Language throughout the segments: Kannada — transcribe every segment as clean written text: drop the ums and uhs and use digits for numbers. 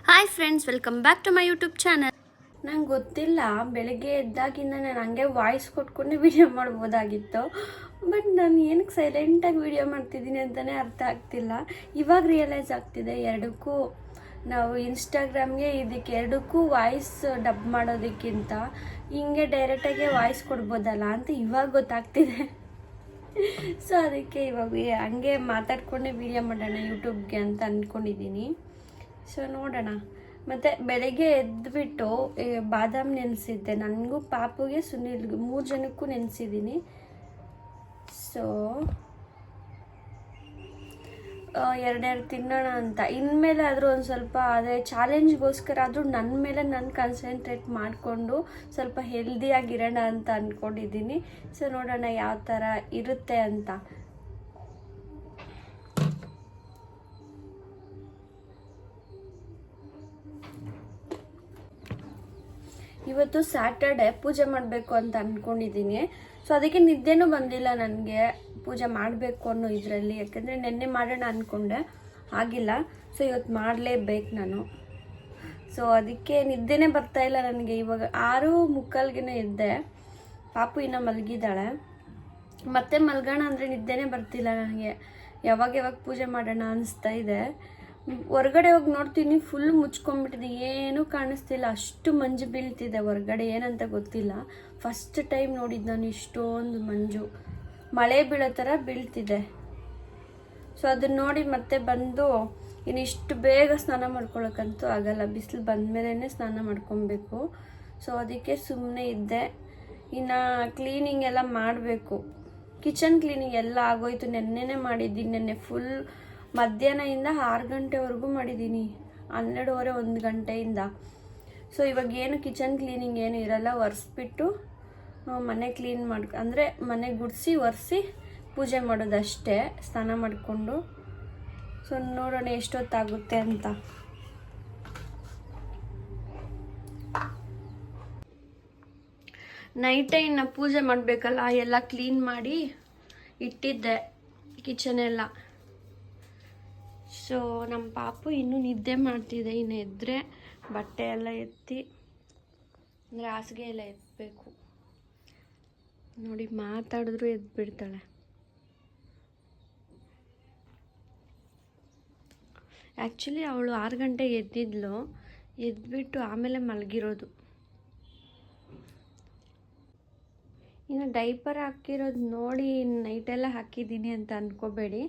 Hi friends, welcome back to my YouTube channel. ನಂಗೆ ಗೊತ್ತಿಲ್ಲ, ಬೆಳಗ್ಗೆ ಎದ್ದಾಗಿಂದ ನಾನು ಹಂಗೆ ವಾಯ್ಸ್ ಕೊಟ್ಕೊಂಡು ವಿಡಿಯೋ ಮಾಡ್ಬೋದಾಗಿತ್ತು. ಬಟ್ ನಾನು ಏನಕ್ಕೆ ಸೈಲೆಂಟಾಗಿ ವಿಡಿಯೋ ಮಾಡ್ತಿದ್ದೀನಿ ಅಂತಲೇ ಅರ್ಥ ಆಗ್ತಿಲ್ಲ. ಇವಾಗ ರಿಯಲೈಸ್ ಆಗ್ತಿದೆ ಎರಡಕ್ಕೂ ನಾವು ಇನ್ಸ್ಟಾಗ್ರಾಮ್ಗೆ ಇದಕ್ಕೆ ಎರಡಕ್ಕೂ ವಾಯ್ಸ್ ಡಬ್ ಮಾಡೋದಕ್ಕಿಂತ ಹಿಂಗೆ ಡೈರೆಕ್ಟಾಗೆ ವಾಯ್ಸ್ ಕೊಡ್ಬೋದಲ್ಲ ಅಂತ ಇವಾಗ ಗೊತ್ತಾಗ್ತಿದೆ. ಸೊ ಅದಕ್ಕೆ ಇವಾಗ ಹಂಗೆ ಮಾತಾಡ್ಕೊಂಡೆ ವಿಡಿಯೋ ಮಾಡೋಣ ಯೂಟ್ಯೂಬ್ಗೆ ಅಂತ ಅಂದ್ಕೊಂಡಿದ್ದೀನಿ. ಸೊ ನೋಡೋಣ. ಮತ್ತು ಬೆಳಗ್ಗೆ ಎದ್ದುಬಿಟ್ಟು ಬಾದಾಮ್ ನೆನೆಸಿದ್ದೆ. ನನಗೂ ಪಾಪುಗೆ ಸುನಿಲ್ಗೂ 3 ಜನಕ್ಕೂ ನೆನೆಸಿದ್ದೀನಿ. ಸೊ ಎರಡೆರಡು ತಿನ್ನೋಣ ಅಂತ. ಇನ್ಮೇಲೆ ಆದರೂ ಒಂದು ಸ್ವಲ್ಪ ಅದೇ ಚಾಲೆಂಜ್ಗೋಸ್ಕರ ಆದರೂ ನನ್ನ ಮೇಲೆ ನಾನು ಕಾನ್ಸಂಟ್ರೇಟ್ ಮಾಡಿಕೊಂಡು ಸ್ವಲ್ಪ ಹೆಲ್ದಿಯಾಗಿರೋಣ ಅಂತ ಅಂದ್ಕೊಂಡಿದ್ದೀನಿ. ಸೊ ನೋಡೋಣ ಯಾವ ಥರ ಇರುತ್ತೆ ಅಂತ. ಇವತ್ತು ಸ್ಯಾಟರ್ಡೆ ಪೂಜೆ ಮಾಡಬೇಕು ಅಂತ ಅಂದ್ಕೊಂಡಿದ್ದೀನಿ. ಸೊ ಅದಕ್ಕೆ ನಿದ್ದೆನೂ ಬಂದಿಲ್ಲ ನನಗೆ ಪೂಜೆ ಮಾಡಬೇಕು ಅನ್ನೋ ಇದರಲ್ಲಿ. ಯಾಕೆಂದರೆ ನೆನ್ನೆ ಮಾಡೋಣ ಅಂದ್ಕೊಂಡೆ, ಆಗಿಲ್ಲ. ಸೊ ಇವತ್ತು ಮಾಡಲೇಬೇಕು ನಾನು. ಸೊ ಅದಕ್ಕೆ ನಿದ್ದೆನೇ ಬರ್ತಾಯಿಲ್ಲ ನನಗೆ. ಇವಾಗ 6:45ಗೆ ಎದ್ದೆ. ಪಾಪು ಇನ್ನೂ ಮಲಗಿದ್ದಾಳೆ. ಮತ್ತೆ ಮಲ್ಗೋಣ ಅಂದರೆ ನಿದ್ದೆನೇ ಬರ್ತಿಲ್ಲ ನನಗೆ. ಯಾವಾಗ ಪೂಜೆ ಮಾಡೋಣ ಅನಿಸ್ತಾ ಇದೆ. ಹೊರಗಡೆ ಹೋಗಿ ನೋಡ್ತೀನಿ, ಫುಲ್ ಮುಚ್ಕೊಂಡ್ಬಿಟ್ಟಿದೆ, ಏನೂ ಕಾಣಿಸ್ತಿಲ್ಲ. ಅಷ್ಟು ಮಂಜು ಬೀಳ್ತಿದೆ ಹೊರಗಡೆ, ಏನಂತ ಗೊತ್ತಿಲ್ಲ. ಫಸ್ಟ್ ಟೈಮ್ ನೋಡಿದ್ದು ನಾನು ಇಷ್ಟೊಂದು ಮಂಜು. ಮಳೆ ಬೀಳೋ ಥರ ಬೀಳ್ತಿದೆ. ಸೊ ಅದನ್ನ ನೋಡಿ ಮತ್ತೆ ಬಂದು ಇನ್ನು ಇಷ್ಟು ಬೇಗ ಸ್ನಾನ ಮಾಡ್ಕೊಳ್ಳೋಕ್ಕಂತೂ ಆಗಲ್ಲ. ಬಿಸಿಲು ಬಂದಮೇಲೆ ಸ್ನಾನ ಮಾಡ್ಕೊಬೇಕು. ಸೊ ಅದಕ್ಕೆ ಸುಮ್ಮನೆ ಇದ್ದೆ. ಇನ್ನು ಕ್ಲೀನಿಂಗ್ ಎಲ್ಲ ಮಾಡಬೇಕು. ಕಿಚನ್ ಕ್ಲೀನಿಂಗ್ ಎಲ್ಲ ಆಗೋಯ್ತು. ನೆನ್ನೆನೇ ಮಾಡಿದ್ದೀನಿ. ನೆನ್ನೆ ಫುಲ್ ಮಧ್ಯಾಹ್ನದಿಂದ 6 ಗಂಟೆವರೆಗೂ ಮಾಡಿದ್ದೀನಿ. 12:30 1 ಗಂಟೆಯಿಂದ. ಸೊ ಇವಾಗ ಏನು ಕಿಚನ್ ಕ್ಲೀನಿಂಗ್ ಏನು ಇರಲ್ಲ. ಒರೆಸ್ಬಿಟ್ಟು ಮನೆ ಕ್ಲೀನ್ ಅಂದರೆ ಮನೆ ಗುಡಿಸಿ ಒರೆಸಿ ಪೂಜೆ ಮಾಡೋದಷ್ಟೇ, ಸ್ನಾನ ಮಾಡಿಕೊಂಡು. ಸೊ ನೋಡೋಣ ಎಷ್ಟೊತ್ತಾಗುತ್ತೆ ಅಂತ. ನೈಟೇ ಇನ್ನು ಪೂಜೆ ಮಾಡಬೇಕಲ್ಲ, ಎಲ್ಲ ಕ್ಲೀನ್ ಮಾಡಿ ಇಟ್ಟಿದ್ದೆ ಕಿಚನ್ ಎಲ್ಲ. ಸೊ ನಮ್ಮ ಪಾಪು ಇನ್ನೂ ನಿದ್ದೆ ಮಾಡ್ತಿದೆ. ಇನ್ನು ಎದ್ದರೆ ಬಟ್ಟೆ ಎಲ್ಲ ಎತ್ತಿ ಅಂದರೆ ಹಾಸಿಗೆ ಎಲ್ಲ ಎತ್ತಬೇಕು. ನೋಡಿ, ಮಾತಾಡಿದ್ರು ಎದ್ಬಿಡ್ತಾಳೆ. ಆ್ಯಕ್ಚುಲಿ ಅವಳು 6 ಗಂಟೆಗೆ ಎದ್ದಿದ್ಲು. ಎದ್ಬಿಟ್ಟು ಆಮೇಲೆ ಮಲಗಿರೋದು. ಇನ್ನು ಡೈಪರ್ ಹಾಕಿರೋದು ನೋಡಿ ನೈಟೆಲ್ಲ ಹಾಕಿದ್ದೀನಿ ಅಂತ ಅಂದ್ಕೋಬೇಡಿ.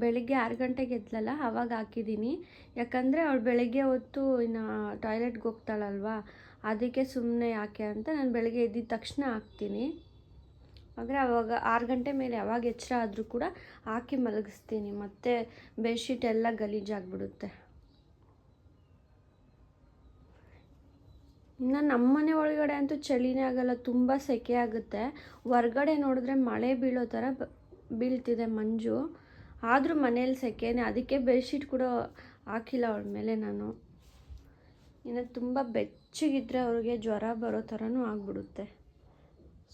ಬೆಳಿಗ್ಗೆ 6 ಗಂಟೆಗೆ ಎದ್ಲಲ್ಲ, ಆವಾಗ ಹಾಕಿದ್ದೀನಿ. ಯಾಕಂದರೆ ಅವಳು ಬೆಳಗ್ಗೆ ಹೊತ್ತು ಇನ್ನು ಟಾಯ್ಲೆಟ್ಗೆ ಹೋಗ್ತಾಳಲ್ವ, ಅದಕ್ಕೆ ಸುಮ್ಮನೆ ಯಾಕೆ ಅಂತ ನಾನು ಬೆಳಗ್ಗೆ ಎದ್ದಿದ ತಕ್ಷಣ ಹಾಕ್ತೀನಿ. ಆದರೆ ಅವಾಗ 6 ಗಂಟೆ ಮೇಲೆ ಯಾವಾಗ ಎಚ್ಚರ ಆದರೂ ಕೂಡ ಹಾಕಿ ಮಲಗಿಸ್ತೀನಿ. ಮತ್ತು ಬೆಡ್ಶೀಟ್ ಎಲ್ಲ ಗಲೀಜಾಗಿಬಿಡುತ್ತೆ. ಇನ್ನು ನಮ್ಮನೆ ಒಳಗಡೆ ಅಂತೂ ಚಳಿನೇ ಆಗಲ್ಲ, ತುಂಬ ಸೆಕೆ ಆಗುತ್ತೆ. ಹೊರ್ಗಡೆ ನೋಡಿದ್ರೆ ಮಳೆ ಬೀಳೋ ಥರ ಬೀಳ್ತಿದೆ ಮಂಜು. ಆದರೂ ಮನೇಲಿ ಸೆಕೆನೇ. ಅದಕ್ಕೆ ಬೆಡ್ಶೀಟ್ ಕೂಡ ಹಾಕಿಲ್ಲ ಅವಳ ಮೇಲೆ ನಾನು. ಇನ್ನು ತುಂಬ ಬೆಚ್ಚಗಿದ್ರೆ ಅವ್ರಿಗೆ ಜ್ವರ ಬರೋ ಥರನೂ ಆಗಿಬಿಡುತ್ತೆ.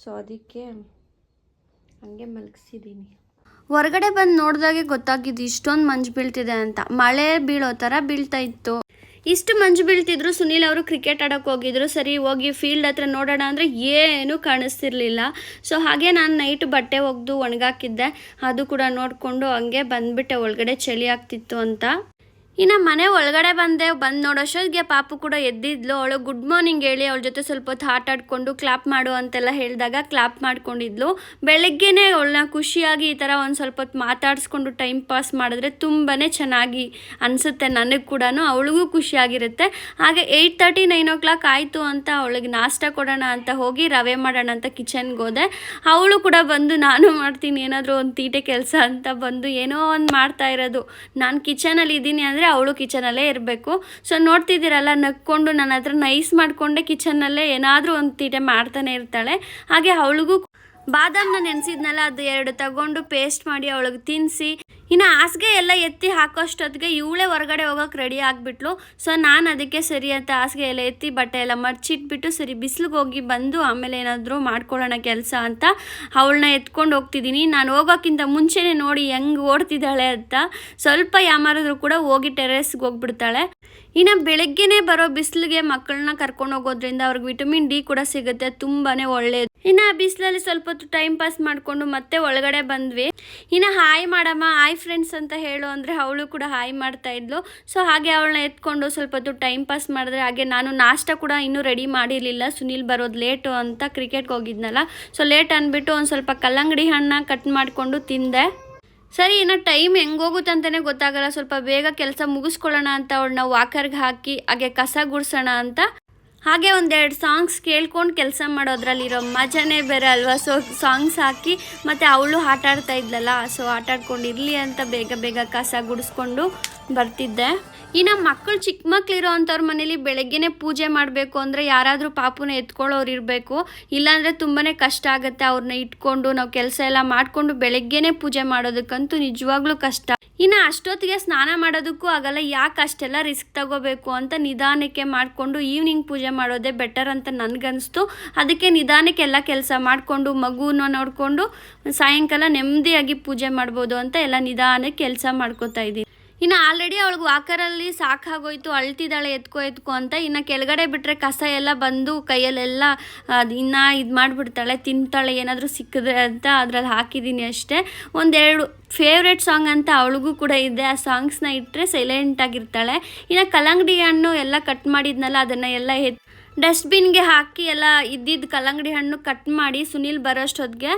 ಸೊ ಅದಕ್ಕೆ ಹಂಗೆ ಮಲಗಿಸಿದ್ದೀನಿ. ಹೊರಗಡೆ ಬಂದು ನೋಡಿದಾಗೆ ಗೊತ್ತಾಗಿದ್ದು ಇಷ್ಟೊಂದು ಮಂಜು ಬೀಳ್ತಿದೆ ಅಂತ. ಮಳೆ ಬೀಳೋ ಥರ ಬೀಳ್ತಾ ಇತ್ತು. ಇಷ್ಟು ಮಂಜು ಬೀಳ್ತಿದ್ರು. ಸುನೀಲ್ ಅವರು ಕ್ರಿಕೆಟ್ ಆಡೋಕ್ಕೆ ಹೋಗಿದ್ರು. ಸರಿ ಹೋಗಿ ಫೀಲ್ಡ್ ಹತ್ರ ನೋಡೋಣ ಅಂದರೆ ಏನೂ ಕಾಣಿಸ್ತಿರ್ಲಿಲ್ಲ. ಸೊ ಹಾಗೆ ನಾನು ನೈಟ್ ಬಟ್ಟೆ ಒಗೆದು ಒಣಗಾಕಿದ್ದೆ. ಅದು ಕೂಡ ನೋಡಿಕೊಂಡು ಹಂಗೆ ಬಂದುಬಿಟ್ಟೆ ಒಳಗಡೆ ಚಳಿ ಆಗ್ತಿತ್ತು ಅಂತ. ಇನ್ನು ಮನೆ ಒಳಗಡೆ ಬಂದು ನೋಡೋಷ್ಟೊತ್ತಿಗೆ ಪಾಪು ಕೂಡ ಎದ್ದಿದ್ಲು. ಅವಳು ಗುಡ್ ಮಾರ್ನಿಂಗ್ ಹೇಳಿ ಅವಳ ಜೊತೆ ಸ್ವಲ್ಪ ಹೊತ್ತು ಆಟ ಆಡಿಕೊಂಡು ಕ್ಲಾಪ್ ಮಾಡು ಅಂತೆಲ್ಲ ಹೇಳಿದಾಗ ಕ್ಲಾಪ್ ಮಾಡ್ಕೊಂಡಿದ್ಲು. ಬೆಳಗ್ಗೆನೇ ಅವಳನ್ನ ಖುಷಿಯಾಗಿ ಈ ಥರ ಒಂದು ಸ್ವಲ್ಪ ಹೊತ್ತು ಮಾತಾಡಿಸ್ಕೊಂಡು ಟೈಮ್ ಪಾಸ್ ಮಾಡಿದ್ರೆ ತುಂಬಾ ಚೆನ್ನಾಗಿ ಅನಿಸುತ್ತೆ ನನಗೆ ಕೂಡ. ಅವಳಿಗೂ ಖುಷಿಯಾಗಿರುತ್ತೆ. ಹಾಗೆ 8:30 9 o'clock ಆಯಿತು ಅಂತ ಅವಳಿಗೆ ನಾಷ್ಟ ಕೊಡೋಣ ಅಂತ ಹೋಗಿ ರವೆ ಮಾಡೋಣ ಅಂತ ಕಿಚನ್ಗೆ ಹೋದೆ. ಅವಳು ಕೂಡ ಬಂದು ನಾನು ಮಾಡ್ತೀನಿ ಏನಾದರೂ ಒಂದು ತೀಟೆ ಕೆಲಸ ಅಂತ ಬಂದು ಏನೋ ಒಂದು ಮಾಡ್ತಾ ಇರೋದು. ನಾನು ಕಿಚನಲ್ಲಿ ಇದ್ದೀನಿ ಅಂದರೆ ಅವಳು ಕಿಚನಲ್ಲೇ ಇರಬೇಕು. ಸೊ ನೋಡ್ತಿದ್ದೀರಲ್ಲ, ನಕ್ಕೊಂಡು ನನ್ನ ಹತ್ರ ನೈಸ್ ಮಾಡಿಕೊಂಡೆ ಕಿಚನ್ನಲ್ಲೇ ಏನಾದರೂ ಒಂದು ತೀಟೆ ಮಾಡ್ತಾನೆ ಇರ್ತಾಳೆ. ಹಾಗೆ ಅವಳಿಗೂ ಬಾದಾಮನ್ನ ನೆನೆಸಿದ್ನಲ್ಲ, ಅದು 2 ತಗೊಂಡು ಪೇಸ್ಟ್ ಮಾಡಿ ಅವಳಿಗೆ ತಿನ್ನಿಸಿ ಇನ್ನು ಹಾಸಿಗೆ ಎಲ್ಲ ಎತ್ತಿ ಹಾಕೋಷ್ಟೊತ್ತಿಗೆ ಇವಳೇ ಹೊರಗಡೆ ಹೋಗೋಕೆ ರೆಡಿ ಆಗಿಬಿಟ್ಲು. ಸೊ ನಾನು ಅದಕ್ಕೆ ಸರಿ ಅಂತ ಹಾಸಿಗೆ ಎಲ್ಲ ಎತ್ತಿ ಬಟ್ಟೆ ಎಲ್ಲ ಮರ್ಚಿಟ್ಬಿಟ್ಟು ಸರಿ ಬಿಸಿಲಿಗೆ ಹೋಗಿ ಬಂದು ಆಮೇಲೆ ಏನಾದರೂ ಮಾಡ್ಕೊಳ್ಳೋಣ ಕೆಲಸ ಅಂತ ಅವಳನ್ನ ಎತ್ಕೊಂಡು ಹೋಗ್ತಿದ್ದೀನಿ. ನಾನು ಹೋಗೋಕ್ಕಿಂತ ಮುಂಚೆನೇ ನೋಡಿ ಹೆಂಗೆ ಓಡ್ತಿದ್ದಾಳೆ ಅಂತ. ಸ್ವಲ್ಪ ಯಾಮಾರಿದ್ರು ಕೂಡ ಹೋಗಿ ಟೆರೆಸ್ಗೆ ಹೋಗ್ಬಿಡ್ತಾಳೆ. ಇನ್ನು ಬೆಳಗ್ಗೆನೇ ಬರೋ ಬಿಸಿಲಿಗೆ ಮಕ್ಕಳನ್ನ ಕರ್ಕೊಂಡು ಹೋಗೋದ್ರಿಂದ ಅವ್ರಿಗೆ ವಿಟಮಿನ್ ಡಿ ಕೂಡ ಸಿಗುತ್ತೆ, ತುಂಬಾ ಒಳ್ಳೆಯದು. ಇನ್ನು ಆ ಬಿಸಿಲಲ್ಲಿ ಸ್ವಲ್ಪ ಹೊತ್ತು ಟೈಮ್ ಪಾಸ್ ಮಾಡಿಕೊಂಡು ಮತ್ತೆ ಒಳಗಡೆ ಬಂದ್ವಿ. ಇನ್ನು ಹಾಯ್ ಮಾಡಮ್ಮ, ಹಾಯ್ ಫ್ರೆಂಡ್ಸ್ ಅಂತ ಹೇಳು ಅಂದರೆ ಅವಳು ಕೂಡ ಹಾಯ್ ಮಾಡ್ತಾ ಇದ್ಲು. ಸೊ ಹಾಗೆ ಅವಳನ್ನ ಎತ್ಕೊಂಡು ಸ್ವಲ್ಪ ಹೊತ್ತು ಟೈಮ್ ಪಾಸ್ ಮಾಡಿದ್ರೆ, ಹಾಗೆ ನಾನು ನಾಷ್ಟ ಕೂಡ ಇನ್ನೂ ರೆಡಿ ಮಾಡಿರಲಿಲ್ಲ. ಸುನಿಲ್ ಬರೋದು ಲೇಟು ಅಂತ ಕ್ರಿಕೆಟ್ಗೆ ಹೋಗಿದ್ನಲ್ಲ, ಸೊ ಲೇಟ್ ಅಂದ್ಬಿಟ್ಟು ಒಂದು ಸ್ವಲ್ಪ ಕಲ್ಲಂಗಡಿ ಹಣ್ಣು ಕಟ್ ಮಾಡಿಕೊಂಡು ತಿಂದೆ. ಸರಿ, ಇನ್ನು ಟೈಮ್ ಹೆಂಗೋಗುತ್ತೆ ಅಂತಲೇ ಗೊತ್ತಾಗಲ್ಲ, ಸ್ವಲ್ಪ ಬೇಗ ಕೆಲಸ ಮುಗಿಸ್ಕೊಳ್ಳೋಣ ಅಂತ ಅವಳನ್ನ ವಾಕರ್ಗೆ ಹಾಕಿ ಹಾಗೆ ಕಸ ಗುಡಿಸೋಣ ಅಂತ ಹಾಗೆ ಒಂದೆರಡು ಸಾಂಗ್ಸ್ ಕೇಳ್ಕೊಂಡು ಕೆಲಸ ಮಾಡೋದ್ರಲ್ಲಿರೋ ಮಜಾನೇ ಬೇರೆ ಅಲ್ವಾ. ಸೊ ಸಾಂಗ್ಸ್ ಹಾಕಿ ಮತ್ತು ಅವಳು ಆಟ ಆಡ್ತಾ ಇದ್ಲಲ್ಲ, ಸೊ ಆಟ ಆಡ್ಕೊಂಡಿರಲಿ ಅಂತ ಬೇಗ ಬೇಗ ಕಸ ಗುಡಿಸ್ಕೊಂಡು ಬರ್ತಿದ್ದೆ. ಇನ್ನು ಮಕ್ಕಳು ಚಿಕ್ಕ ಮಕ್ಳಿರೋ ಅಂಥವ್ರ ಮನೇಲಿ ಬೆಳಗ್ಗೆನೇ ಪೂಜೆ ಮಾಡಬೇಕು ಅಂದರೆ ಯಾರಾದರೂ ಪಾಪುನ ಎತ್ಕೊಳ್ಳೋರು ಇರಬೇಕು, ಇಲ್ಲಾಂದರೆ ತುಂಬಾ ಕಷ್ಟ ಆಗುತ್ತೆ. ಅವ್ರನ್ನ ಇಟ್ಕೊಂಡು ನಾವು ಕೆಲಸ ಎಲ್ಲ ಮಾಡಿಕೊಂಡು ಬೆಳಗ್ಗೆನೇ ಪೂಜೆ ಮಾಡೋದಕ್ಕಂತೂ ನಿಜವಾಗ್ಲೂ ಕಷ್ಟ. ಇನ್ನು ಅಷ್ಟೊತ್ತಿಗೆ ಸ್ನಾನ ಮಾಡೋದಕ್ಕೂ ಆಗಲ್ಲ, ಯಾಕೆ ಅಷ್ಟೆಲ್ಲ ರಿಸ್ಕ್ ತಗೋಬೇಕು ಅಂತ ನಿಧಾನಕ್ಕೆ ಮಾಡಿಕೊಂಡು ಈವ್ನಿಂಗ್ ಪೂಜೆ ಮಾಡೋದೇ ಬೆಟರ್ ಅಂತ ನನಗನ್ನಿಸ್ತು. ಅದಕ್ಕೆ ನಿಧಾನಕ್ಕೆ ಎಲ್ಲ ಕೆಲಸ ಮಾಡಿಕೊಂಡು ಮಗುನ ನೋಡಿಕೊಂಡು ಸಾಯಂಕಾಲ ನೆಮ್ಮದಿಯಾಗಿ ಪೂಜೆ ಮಾಡ್ಬೋದು ಅಂತ ಎಲ್ಲ ನಿಧಾನಕ್ಕೆ ಕೆಲಸ ಮಾಡ್ಕೋತಾ ಇದ್ದೀನಿ. ಇನ್ನು ಆಲ್ರೆಡಿ ಅವಳಿಗೆ ವಾಕರಲ್ಲಿ ಸಾಕಾಗೋಯ್ತು, ಅಳ್ತಿದ್ದಾಳೆ ಎತ್ಕೋ ಅಂತ. ಇನ್ನು ಕೆಳಗಡೆ ಬಿಟ್ಟರೆ ಕಸ ಎಲ್ಲ ಬಂದು ಕೈಯಲ್ಲೆಲ್ಲ ಇನ್ನು ಇದು ಮಾಡಿಬಿಡ್ತಾಳೆ, ತಿಂತಾಳೆ ಏನಾದರೂ ಸಿಕ್ಕಿದ್ರೆ ಅಂತ ಅದ್ರಲ್ಲಿ ಹಾಕಿದ್ದೀನಿ ಅಷ್ಟೇ. ಒಂದೆರಡು ಫೇವ್ರೆಟ್ ಸಾಂಗ್ ಅಂತ ಅವಳಿಗೂ ಕೂಡ ಇದೆ, ಆ ಸಾಂಗ್ಸ್ನ ಇಟ್ಟರೆ ಸೈಲೆಂಟಾಗಿರ್ತಾಳೆ. ಇನ್ನು ಕಲ್ಲಂಗಡಿ ಹಣ್ಣು ಎಲ್ಲ ಕಟ್ ಮಾಡಿದ್ನಲ್ಲ, ಅದನ್ನು ಎಲ್ಲ ಡಸ್ಟ್ಬಿನ್ಗೆ ಹಾಕಿ ಎಲ್ಲ ಇದ್ದಿದ್ದು ಕಲ್ಲಂಗಡಿ ಹಣ್ಣು ಕಟ್ ಮಾಡಿ ಸುನಿಲ್ ಬರೋಷ್ಟೊತ್ತಿಗೆ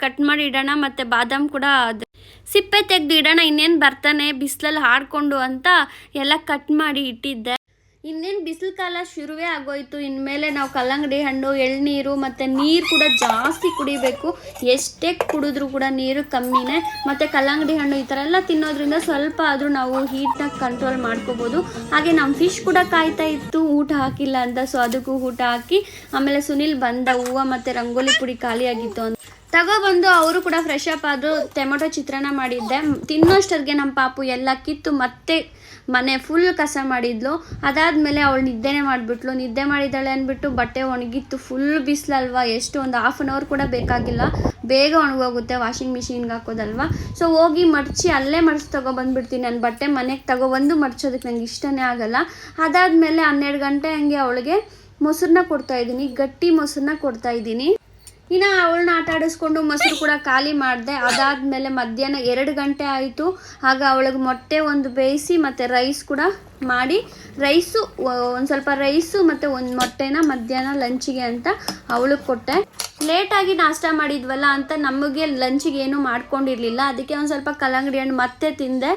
ಕಟ್ ಮಾಡಿ ಇಡೋಣ. ಮತ್ತು ಬಾದಾಮ್ ಕೂಡ ಸಿಪ್ಪೆ ತೆಗೆದು ಇಡೋಣ, ಇನ್ನೇನು ಬರ್ತಾನೆ ಬಿಸಿಲಲ್ಲಿ ಹಾಡ್ಕೊಂಡು ಅಂತ ಎಲ್ಲ ಕಟ್ ಮಾಡಿ ಇಟ್ಟಿದ್ದೆ. ಇನ್ನೇನು ಬಿಸಿಲು ಕಾಲ ಶುರುವೇ ಆಗೋಯ್ತು. ಇನ್ಮೇಲೆ ನಾವು ಕಲ್ಲಂಗಡಿ ಹಣ್ಣು, ಎಳ್ನೀರು ಮತ್ತು ನೀರು ಕೂಡ ಜಾಸ್ತಿ ಕುಡಿಬೇಕು. ಎಷ್ಟೇ ಕುಡಿದ್ರೂ ಕೂಡ ನೀರು ಕಮ್ಮಿನೇ. ಮತ್ತು ಕಲ್ಲಂಗಡಿ ಹಣ್ಣು ಈ ಥರ ಎಲ್ಲ ತಿನ್ನೋದ್ರಿಂದ ಸ್ವಲ್ಪ ಆದರೂ ನಾವು ಹೀಟ್ನ ಕಂಟ್ರೋಲ್ ಮಾಡ್ಕೋಬೋದು. ಹಾಗೆ ನಮ್ಮ ಫಿಶ್ ಕೂಡ ಕಾಯ್ತಾ ಇತ್ತು, ಊಟ ಹಾಕಿಲ್ಲ ಅಂತ. ಸೊ ಅದಕ್ಕೂ ಊಟ ಹಾಕಿ ಆಮೇಲೆ ಸುನಿಲ್ ಬಂದ, ಹೂವು ಮತ್ತು ರಂಗೋಲಿ ಪುಡಿ ಖಾಲಿಯಾಗಿತ್ತು ಅಂತ ತಗೊಬಂದು ಅವರು ಕೂಡ ಫ್ರೆಶ್ ಅಪ್ ಆದರೂ ಟೊಮೆಟೊ ಚಿತ್ರಾನ್ನ ಮಾಡಿದ್ದೆ. ತಿನ್ನೋಷ್ಟೊತ್ತಿಗೆ ನಮ್ಮ ಪಾಪು ಎಲ್ಲ ಕಿತ್ತು ಮತ್ತೆ ಮನೆ ಫುಲ್ ಕಸ ಮಾಡಿದ್ಲು. ಅದಾದಮೇಲೆ ಅವಳು ನಿದ್ದೆನೇ ಮಾಡಿಬಿಟ್ಲು. ನಿದ್ದೆ ಮಾಡಿದ್ದಾಳೆ ಅಂದ್ಬಿಟ್ಟು ಬಟ್ಟೆ ಒಣಗಿತ್ತು, ಫುಲ್ ಬಿಸಿಲಲ್ವಾ, ಎಷ್ಟು ಒಂದು ಹಾಫ್ ಆನ್ ಅವರ್ ಕೂಡ ಬೇಕಾಗಿಲ್ಲ, ಬೇಗ ಒಣಗೋಗುತ್ತೆ ವಾಷಿಂಗ್ ಮಿಷಿನ್ಗೆ ಹಾಕೋದಲ್ವಾ. ಸೊ ಹೋಗಿ ಮಡಚಿ ಅಲ್ಲೇ ಮಡಚಿ ತೊಗೊಬಂದ್ಬಿಡ್ತೀನಿ. ನನ್ನ ಬಟ್ಟೆ ಮನೆಗೆ ತಗೊಬಂದು ಮಡಚೋದಕ್ಕೆ ನಂಗೆ ಇಷ್ಟನೇ ಆಗಲ್ಲ. ಅದಾದಮೇಲೆ 12 ಗಂಟೆ ಹಂಗೆ ಅವಳಿಗೆ ಮೊಸರನ್ನ ಕೊಡ್ತಾಯಿದ್ದೀನಿ, ಗಟ್ಟಿ ಮೊಸರನ್ನ ಕೊಡ್ತಾಯಿದ್ದೀನಿ. ಇನ್ನು ಅವಳನ್ನ ಆಟ ಆಡಿಸ್ಕೊಂಡು ಮೊಸರು ಕೂಡ ಖಾಲಿ ಮಾಡಿದೆ. ಅದಾದಮೇಲೆ ಮಧ್ಯಾಹ್ನ 2 ಗಂಟೆ ಆಯಿತು. ಆಗ ಅವಳಿಗೆ ಮೊಟ್ಟೆ ಒಂದು ಬೇಯಿಸಿ ಮತ್ತು ರೈಸ್ ಕೂಡ ಮಾಡಿ, ಒಂದು ಸ್ವಲ್ಪ ರೈಸು ಮತ್ತು ಒಂದು ಮೊಟ್ಟೆನ ಮಧ್ಯಾಹ್ನ ಲಂಚಿಗೆ ಅಂತ ಅವಳಿಗೆ ಕೊಟ್ಟೆ. ಲೇಟಾಗಿ ನಾಷ್ಟ ಮಾಡಿದ್ವಲ್ಲ ಅಂತ ನಮಗೆ ಲಂಚಿಗೆ ಏನೂ ಮಾಡ್ಕೊಂಡಿರಲಿಲ್ಲ, ಅದಕ್ಕೆ ಒಂದು ಸ್ವಲ್ಪ ಕಲ್ಲಂಗಡಿ ಹಣ್ಣು ಮತ್ತೆ ತಿಂದೆ.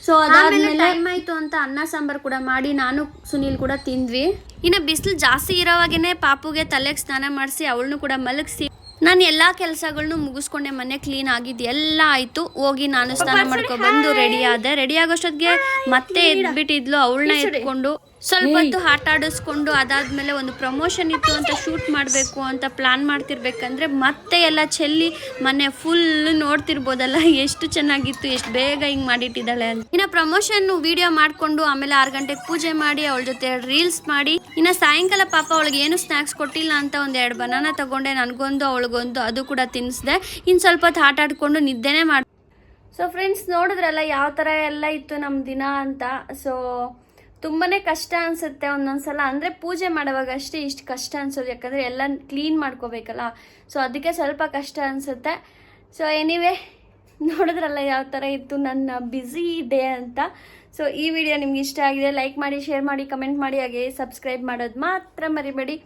ಸೊ ಅದಾದಮೇಲೆ ಟೈಮ್ ಆಯಿತು ಅಂತ ಅನ್ನ ಸಾಂಬಾರು ಕೂಡ ಮಾಡಿ ನಾನು ಸುನಿಲ್ ಕೂಡ ತಿಂದ್ವಿ. ಇನ್ನು ಬಿಸಿಲು ಜಾಸ್ತಿ ಇರೋವಾಗೇ ಪಾಪುಗೆ ತಲೆಗೆ ಸ್ನಾನ ಮಾಡಿಸಿ ಅವಳನ್ನು ಕೂಡ ಮಲಗಿಸಿ ನಾನು ಎಲ್ಲ ಕೆಲಸಗಳನ್ನೂ ಮುಗಿಸ್ಕೊಂಡೆ. ಮನೆ ಕ್ಲೀನ್ ಆಗಿದ್ದು ಎಲ್ಲ ಆಯಿತು. ಹೋಗಿ ನಾನು ಸ್ನಾನ ಮಾಡ್ಕೊಬಂದು ರೆಡಿ ಆದೆ. ರೆಡಿ ಆಗೋಷ್ಟೊತ್ತಿಗೆ ಮತ್ತೆ ಎದ್ಬಿಟ್ಟಿದ್ಲು. ಅವಳನ್ನ ಎತ್ಕೊಂಡು ಸ್ವಲ್ಪ ಹೊತ್ತು ಆಟ ಆಡಿಸ್ಕೊಂಡು ಅದಾದಮೇಲೆ ಒಂದು ಪ್ರಮೋಷನ್ ಇತ್ತು ಅಂತ ಶೂಟ್ ಮಾಡಬೇಕು ಅಂತ ಪ್ಲ್ಯಾನ್ ಮಾಡ್ತಿರ್ಬೇಕಂದ್ರೆ ಮತ್ತೆ ಎಲ್ಲ ಚೆಲ್ಲಿ ಮನೆ ಫುಲ್ ನೋಡ್ತಿರ್ಬೋದಲ್ಲ ಎಷ್ಟು ಚೆನ್ನಾಗಿತ್ತು, ಎಷ್ಟು ಬೇಗ ಹಿಂಗೆ ಮಾಡಿಟ್ಟಿದ್ದಾಳೆ ಅಂತ. ಇನ್ನು ಪ್ರಮೋಷನ್ ವಿಡಿಯೋ ಮಾಡಿಕೊಂಡು ಆಮೇಲೆ 6 ಗಂಟೆಗೆ ಪೂಜೆ ಮಾಡಿ ಅವಳ ಜೊತೆ ರೀಲ್ಸ್ ಮಾಡಿ, ಇನ್ನು ಸಾಯಂಕಾಲ ಪಾಪ ಅವಳಿಗೆ ಏನು ಸ್ನ್ಯಾಕ್ಸ್ ಕೊಟ್ಟಿಲ್ಲ ಅಂತ 2 ಬನಾನ ತಗೊಂಡೆ, ನನಗೊಂದು ಅವಳಿಗೊಂದು, ಅದು ಕೂಡ ತಿನ್ನಿಸ್ದೆ. ಇನ್ನು ಸ್ವಲ್ಪ ಹೊತ್ತು ಆಟ ಆಡ್ಕೊಂಡು ನಿದ್ದೆನೇ ಮಾಡಿ. ಸೊ ಫ್ರೆಂಡ್ಸ್, ನೋಡಿದ್ರಲ್ಲ ಯಾವ ಥರ ಎಲ್ಲ ಇತ್ತು ನಮ್ಮ ದಿನ ಅಂತ. ಸೊ ತುಂಬಾ ಕಷ್ಟ ಅನಿಸುತ್ತೆ ಒಂದೊಂದ್ಸಲ, ಅಂದರೆ ಪೂಜೆ ಮಾಡುವಾಗ ಅಷ್ಟೇ ಇಷ್ಟು ಕಷ್ಟ ಅನಿಸೋದು, ಯಾಕಂದರೆ ಎಲ್ಲ ಕ್ಲೀನ್ ಮಾಡ್ಕೋಬೇಕಲ್ಲ. ಸೊ ಅದಕ್ಕೆ ಸ್ವಲ್ಪ ಕಷ್ಟ ಅನಿಸುತ್ತೆ. ಸೊ ಎನಿವೇ, ನೋಡಿದ್ರಲ್ಲ ಯಾವ ಥರ ಇತ್ತು ನನ್ನ ಬ್ಯುಸಿ ಡೇ ಅಂತ. ಸೊ ಈ ವಿಡಿಯೋ ನಿಮ್ಗೆ ಇಷ್ಟ ಆಗಿದೆ, ಲೈಕ್ ಮಾಡಿ, ಶೇರ್ ಮಾಡಿ, ಕಮೆಂಟ್ ಮಾಡಿ, ಹಾಗೆ ಸಬ್ಸ್ಕ್ರೈಬ್ ಮಾಡೋದು ಮಾತ್ರ ಮರಿಬೇಡಿ.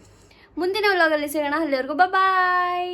ಮುಂದಿನ ವ್ಲಾಗಲ್ಲಿ ಸಿಗೋಣ. ಅಲ್ಲಿವರೆಗೂ ಬಾಯ್.